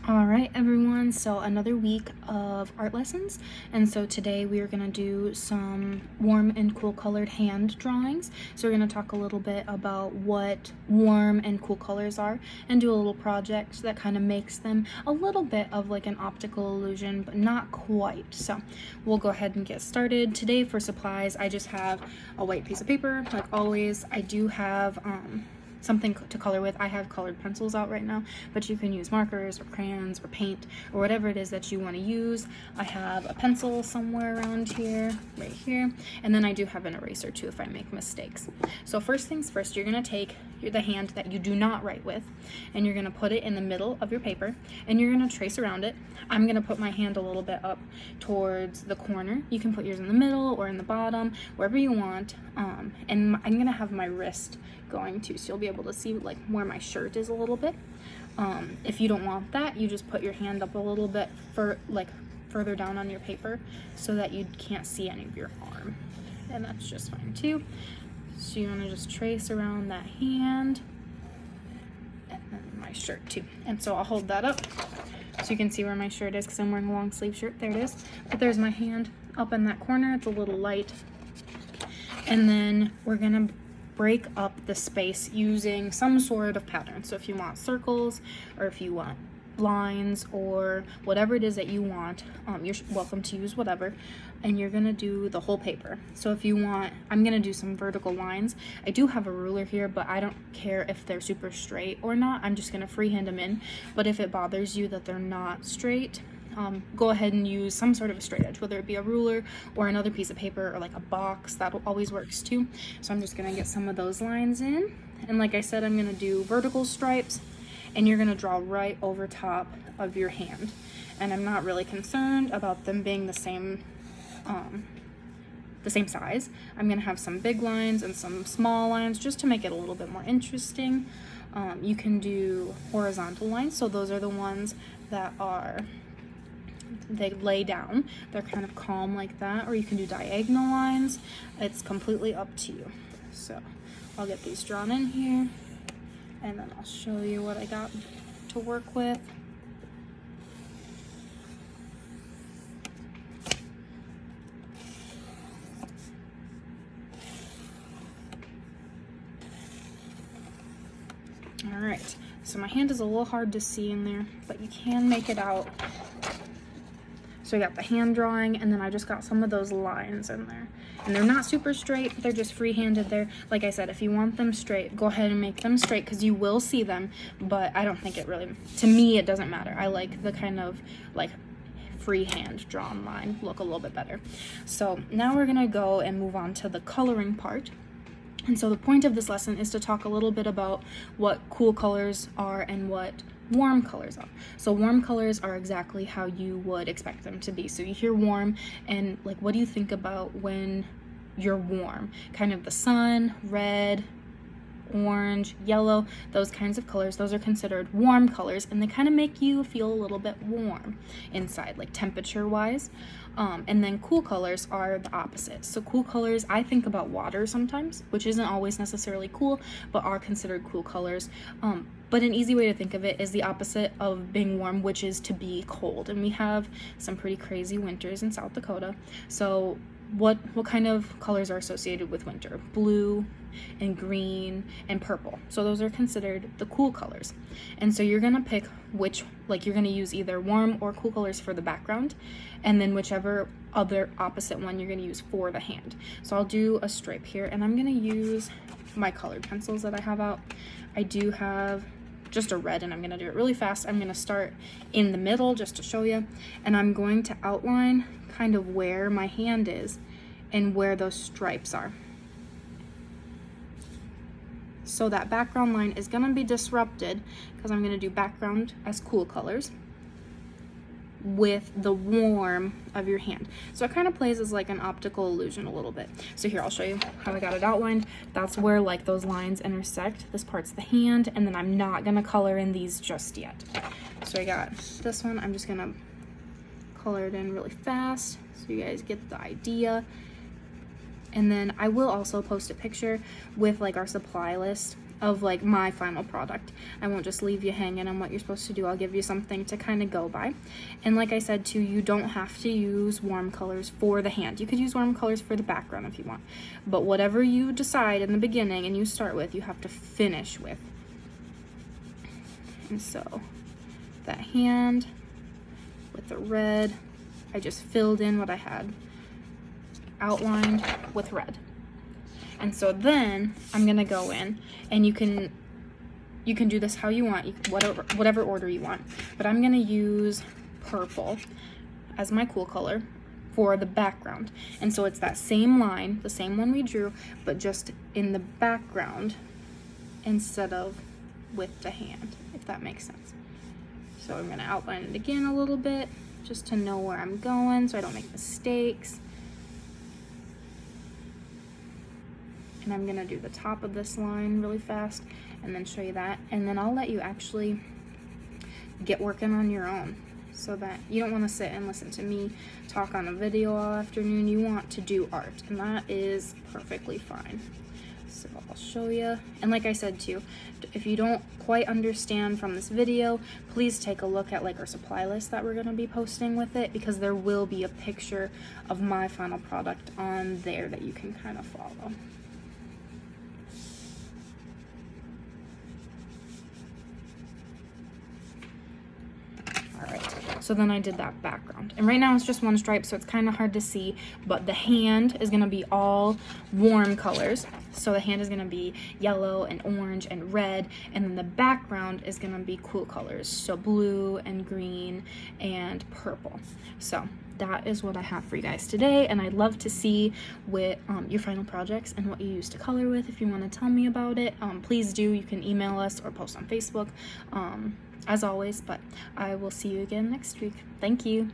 All right, everyone, so another week of art lessons, and so today we are going to do some warm and cool colored hand drawings. So we're going to talk a little bit about what warm and cool colors are and do a little project that kind of makes them a little bit of like an optical illusion, but not quite. So we'll go ahead and get started. Today for supplies, I just have a white piece of paper, like always. I do have something to color with. I have colored pencils out right now, but you can use markers or crayons or paint or whatever it is that you want to use. I have a pencil somewhere around here, right here, and then I do have an eraser too if I make mistakes. So first things first, you're going to take the hand that you do not write with, and you're going to put it in the middle of your paper, and you're going to trace around it. I'm going to put my hand a little bit up towards the corner. You can put yours in the middle or in the bottom, wherever you want, and I'm going to have my wrist going to, so you'll be able to see like where my shirt is a little bit. If you don't want that, you just put your hand up a little bit further down on your paper so that you can't see any of your arm, and that's just fine too. So you want to just trace around that hand and then my shirt too. And so I'll hold that up so you can see where my shirt is because I'm wearing a long sleeve shirt. There it is. But there's my hand up in that corner. It's a little light. And then we're gonna break up the space using some sort of pattern. So if you want circles or if you want lines or whatever it is that you want, you're welcome to use whatever, and you're gonna do the whole paper. So if you want, I'm gonna do some vertical lines. I do have a ruler here, but I don't care if they're super straight or not. I'm just gonna freehand them in, but if it bothers you that they're not straight, go ahead and use some sort of a straight edge, whether it be a ruler or another piece of paper or like a box. That always works too. So I'm just gonna get some of those lines in, and like I said, I'm gonna do vertical stripes, and you're gonna draw right over top of your hand. And I'm not really concerned about them being the same size. I'm gonna have some big lines and some small lines just to make it a little bit more interesting. You can do horizontal lines, so those are the ones that they lay down. They're kind of calm like that, or you can do diagonal lines. It's completely up to you. So I'll get these drawn in here, and then I'll show you what I got to work with. All right, so my hand is a little hard to see in there, but you can make it out. So I got the hand drawing, and then I just got some of those lines in there. And they're not super straight, they're just free-handed there. Like I said, if you want them straight, go ahead and make them straight because you will see them, but I don't think it really, to me, it doesn't matter. I like the kind of like freehand drawn line look a little bit better. So now we're gonna go and move on to the coloring part. And so the point of this lesson is to talk a little bit about what cool colors are and what warm colors are. So warm colors are exactly how you would expect them to be. So you hear warm, and like, what do you think about when you're warm? Kind of the sun, red, orange, yellow, those kinds of colors. Those are considered warm colors, and they kind of make you feel a little bit warm inside, like temperature wise. And then cool colors are the opposite. So cool colors, I think about water sometimes, which isn't always necessarily cool, but are considered cool colors. But an easy way to think of it is the opposite of being warm, which is to be cold. And we have some pretty crazy winters in South Dakota. So what kind of colors are associated with winter? Blue and green and purple. So those are considered the cool colors. And so you're gonna pick which, like, you're gonna use either warm or cool colors for the background, and then whichever other opposite one you're gonna use for the hand. So I'll do a stripe here, and I'm gonna use my colored pencils that I have out. I do have just a red, and I'm gonna do it really fast. I'm gonna start in the middle just to show you, and I'm going to outline kind of where my hand is and where those stripes are. So that background line is gonna be disrupted because I'm gonna do background as cool colors with the warm of your hand. So it kind of plays as like an optical illusion a little bit. So here, I'll show you how I got it outlined. That's where like those lines intersect. This part's the hand, and then I'm not gonna color in these just yet. So I got this one. I'm just gonna color it in really fast so you guys get the idea. And then I will also post a picture with like our supply list of like my final product. I won't just leave you hanging on what you're supposed to do. I'll give you something to kind of go by. And like I said too, you don't have to use warm colors for the hand. You could use warm colors for the background if you want. But whatever you decide in the beginning and you start with, you have to finish with. And so that hand with the red, I just filled in what I had outlined with red. And so then I'm gonna go in, and you can do this how you want, whatever order you want, but I'm gonna use purple as my cool color for the background. And so it's that same line, the same one we drew, but just in the background instead of with the hand, if that makes sense. So I'm gonna outline it again a little bit just to know where I'm going so I don't make mistakes. And I'm gonna do the top of this line really fast and then show you that, and then I'll let you actually get working on your own, so that you don't want to sit and listen to me talk on a video all afternoon. You want to do art, and that is perfectly fine. So I'll show you. And like I said too, if you don't quite understand from this video, please take a look at like our supply list that we're going to be posting with it, because there will be a picture of my final product on there that you can kind of follow. So then I did that background, and right now it's just one stripe, so it's kind of hard to see, but the hand is going to be all warm colors. So the hand is going to be yellow and orange and red, and then the background is going to be cool colors, so blue and green and purple. So that is what I have for you guys today, and I'd love to see what your final projects and what you used to color with. If you want to tell me about it, please do. You can email us or post on Facebook. As always, but I will see you again next week. Thank you.